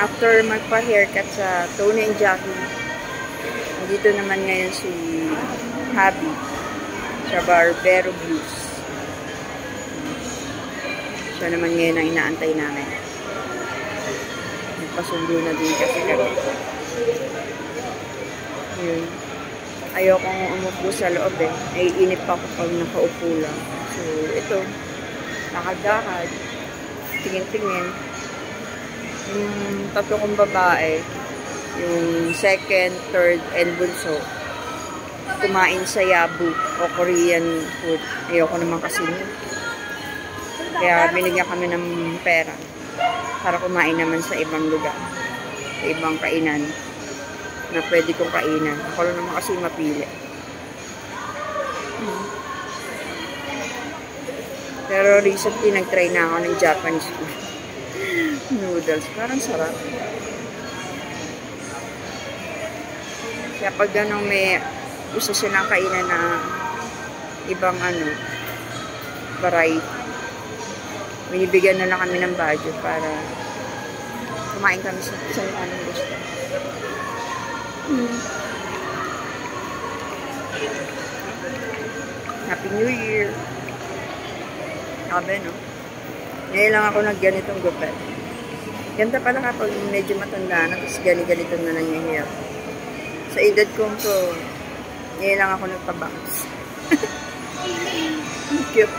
After magpa-haircut sa Tony and Jackie, dito naman ngayon si Happy sa Barbero Blues. Siya naman ngayon ang inaantay namin. Nagpasundo na din kasi kami. Yun. Ayokong umupo sa loob eh. Naiinip ako pag nakaupo lang. So, ito. Lakad-lakad. Tingin-tingin. Yung tatlo kong babae, yung second, third, and bunso, kumain sa Yabu o Korean food. Ayoko naman kasi yun. Kaya binigyan kami ng pera para kumain naman sa ibang lugar, sa ibang kainan na pwede kong kainan. Ako lang naman kasi mapili. Pero recently nag-try na ako ng Japanese food. Noodles. Parang sarap. Kaya pag gano'ng may gusto silang kainan na ibang variety, binibigyan na lang kami ng budget para kumain kami sa anong gusto. Happy New Year! Sabi, no? Ngayon lang ako nagganitong gupet. Ganda pala kapag medyo matanda na, tapos ganito na lang yung hair. Sa edad kong to, ngayon lang ako nagpa-bangs. Cute.